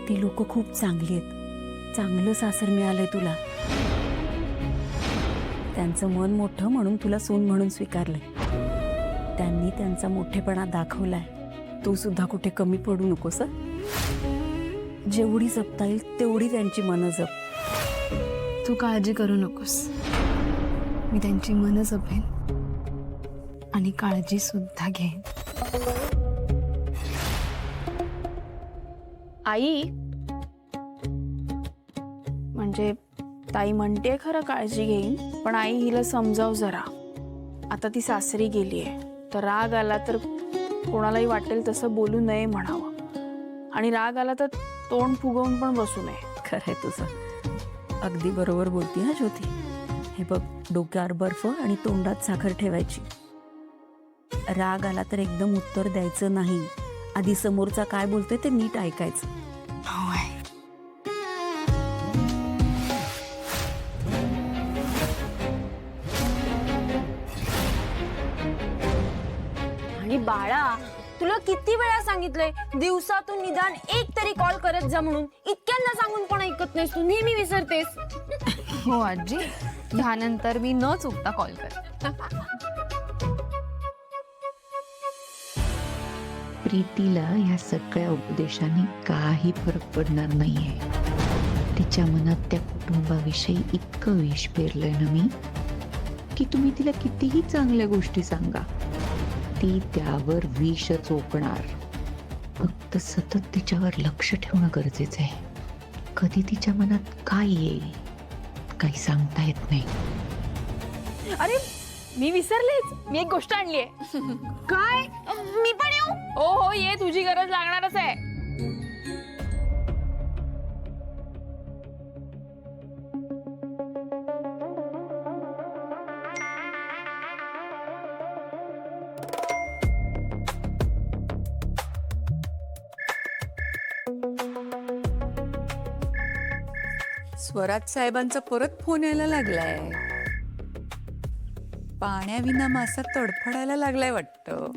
ती लोक खूप चांगली आहेत. चांगलं सासर मिळालंय तुला. त्यांचं मन मोठं म्हणून तुला सून म्हणून स्वीकारलंय. त्यांनी त्यांचा मोठेपणा दाखवलाय. तू सुद्धा कुठे कमी पडू नकोस. जेवढी जपता येईल तेवढी त्यांची मनं जप. तू काळजी करू नकोस. मी त्यांची मनं जपेन आणि काळजी सुद्धा घेईन. आई, म्हणजे ताई म्हणते खरं काळजी घेईन, पण आई हिला समजाव जरा. आता ती सासरी गेलीये, तर राग आला तर कोणालाही वाटेल तसं बोलू नये म्हणावं. आणि राग आला तर तोंड फुगवून पण बसू नये. खरंय तुझं. अगदी बरोबर बोलती हा ज्योती. हे बघ, डोक्यावर बर्फ आणि तोंडात साखर ठेवायची. राग आला तर एकदम उत्तर द्यायचं नाही. आधी समोरचा काय बोलतोय ते नीट ऐकायचं. होय. आणि बाळा, तुला किती वेळा सांगितलंय दिवसातून निदान एक तरी कॉल करत जा म्हणून. इतक्यांदा सांगून पण ऐकत नाहीस तू, नेहमी विसरतेस. हो आजी, ह्यानंतर मी न चुकता कॉल कर. प्रीतीला या सगळ्या उपदेशाने काही फरक पडणार नाहीये. तिच्या मनात त्या कुटुंबाविषयी इतकं विष पेरलंय ना मी, की तुम्ही तिला कितीही चांगल्या गोष्टी सांगा, ती त्यावर विषच ओकणार. फक्त सतत तिच्यावर लक्ष ठेवणं गरजेचं आहे. कधी तिच्या मनात काय येईल काही सांगता येत नाही. अरे मी विसरलेच, मी एक गोष्ट आणलीये. काय? मी पण येऊ? हो हो, ये, तुझी गरज लागणारच आहे. स्वराज साहेबांचा परत फोन यायला लागलाय. पाण्याविना मासा तडफडायला लागलाय वाटतं.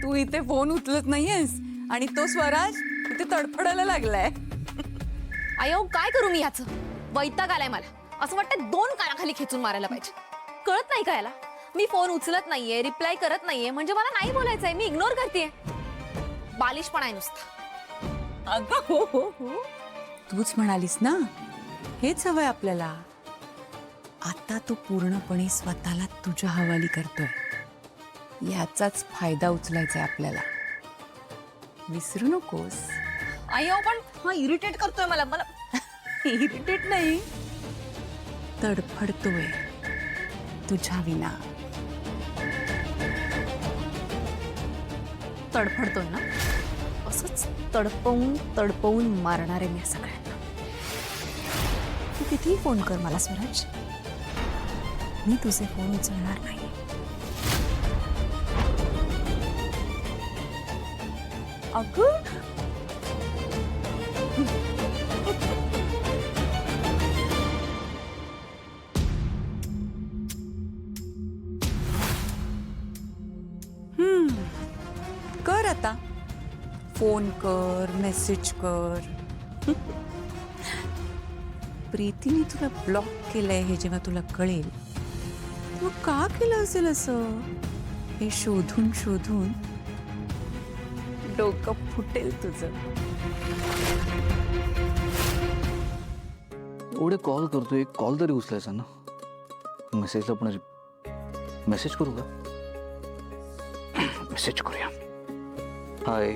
तू इथे फोन उचलत नाहीयेस आणि तो स्वराज इथे तडफडायला लागलाय. अयो, काय करू मी ह्याचं? वैताग आलाय मला. असं वाटतं दोन कानाखाली खेचून मारायला पाहिजे. कळत नाही का याला? मी फोन उचलत नाहीये, रिप्लाय करत नाहीये म्हणजे मला नाही बोलायचंय, मी इग्नोर करतेय. बालिशपणा आहे नुसता. अगं हो हो हो, तूच म्हणालीस ना, हेच हवंय आपल्याला. आता तू पूर्णपणे स्वतःला तुझ्या हवाली करतोय. याचाच फायदा उचलायचा आहे आपल्याला. विसरू नकोस. अयो, पण हा इरिटेट करतोय मला. इरिटेट नाही, तडफडतोय तुझ्या विना. तडफडतोय ना, असंच तडपवून तडपवून मारणार आहे मी सगळ्यांना. तू कितीही फोन कर मला स्वराज, मी तुझे फोन उचलणार नाही. अगं कर आता. फोन कर, मेसेज कर. प्रीतीने तुला ब्लॉक केलंय हे जेव्हा तुला कळेल, तू का केलं असेल असं, हे शोधून शोधून डोकं फुटेल तुझं. एवढे कॉल करतोय, एक कॉल तरी उचलायचा ना. मेसेजला पण मेसेज करू का? मेसेज करूया. हाय,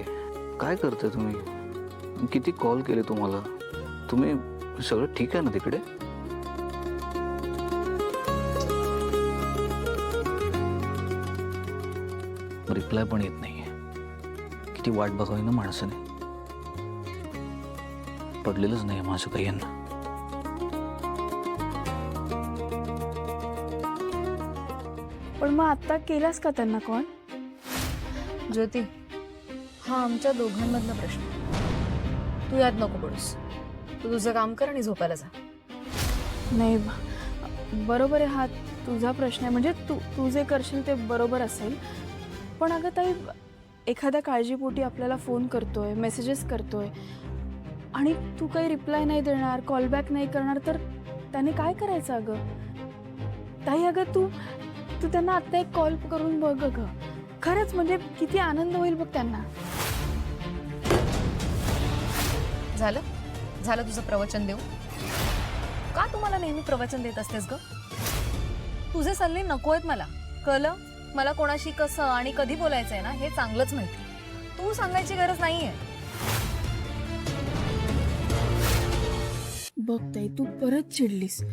काय करताय तुम्ही? किती कॉल केले तुम्हाला? तुम्ही सगळं ठीक आहे ना तिकडे? रिप्लाय पण येत नाहीये. किती वाट बघावी ना माणसाने. पडलेलंच नाही माझं काही यांना. पण मग आता केलास का त्यांना कॉल? ज्योती, हा आमच्या दोघांमधला प्रश्न. तू यात नको पडूस. तू तुझं काम कर आणि झोपायला जा. नाही, बरोबर आहे, हा तुझा प्रश्न आहे. म्हणजे तू जे करशील ते बरोबर असेल. पण अगं ताई, एखाद्या काळजीपोटी आपल्याला फोन करतोय, मेसेजेस करतोय आणि तू काही रिप्लाय नाही देणार, कॉलबॅक नाही करणार, तर त्याने काय करायचं अगं? ताई अगं तू त्यांना आत्ता एक कॉल करून बघ अगं. खरंच म्हणजे किती आनंद होईल बघ त्यांना. झालं तुझं प्रवचन देऊ? का तुम्हाला नेहमी प्रवचन देत असतेस ग? तुझे सल्ले नको आहेत मला, कळलं? मला कोणाशी कसं आणि कधी बोलायचंय ना हे चांगलंच माहिती. तू सांगायची गरज नाहीये. बघ ताई तू परत चिडलीस.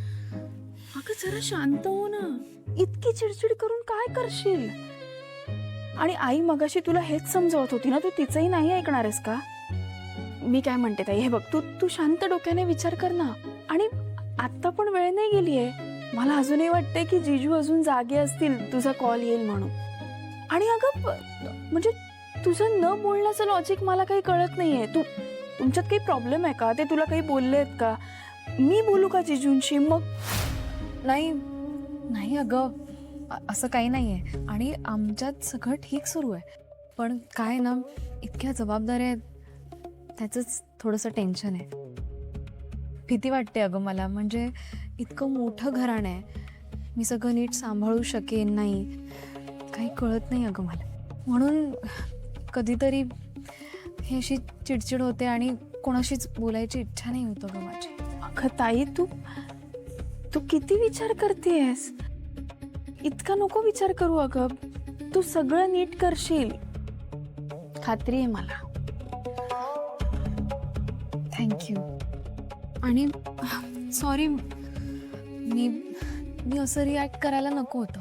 अगं जरा शांत हो ना. इतकी चिडचिड करून काय करशील? आणि आई मगाशी तुला हेच समजावत होती ना, तू तिचंही नाही ऐकणार आहेस का? मी काय म्हणते ताई, हे बघ तू शांत डोक्याने विचार कर ना. आणि आत्ता पण वेळ नाही गेलीये. मला अजूनही वाटतंय की जीजू अजून जागे असतील तुझा कॉल येईल म्हणून. आणि अगं म्हणजे तुझं न बोलण्याचं लॉजिक मला काही कळत नाहीये. तुमच्यात काही प्रॉब्लेम आहे का? ते तुला काही बोलले आहेत का? मी बोलू का जीजूंशी मग? नाही अगं, असं काही नाहीये आणि आमच्यात सगळं ठीक सुरू आहे. पण काय ना, इतक्या जबाबदाऱ्या आहेत, त्याचंच थोडंसं टेन्शन आहे. भीती वाटते अगं मला. म्हणजे इतकं मोठं घराणं आहे, मी सगळं नीट सांभाळू शकेन नाही, काही कळत नाही अगं मला. म्हणून कधीतरी ही अशी चिडचिड होते आणि कोणाशीच बोलायची इच्छा नाही होत अगं माझी. अगं ताई तू किती विचार करतेस? इतका नको विचार करू अगं. तू सगळं नीट करशील, खात्री आहे मला. थँक्यू. आणि सॉरी, मी असं रिॲक्ट करायला नको होतं.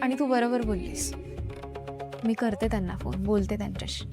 आणि तू बरोबर बोललीस. मी करते त्यांना फोन, बोलते त्यांच्याशी.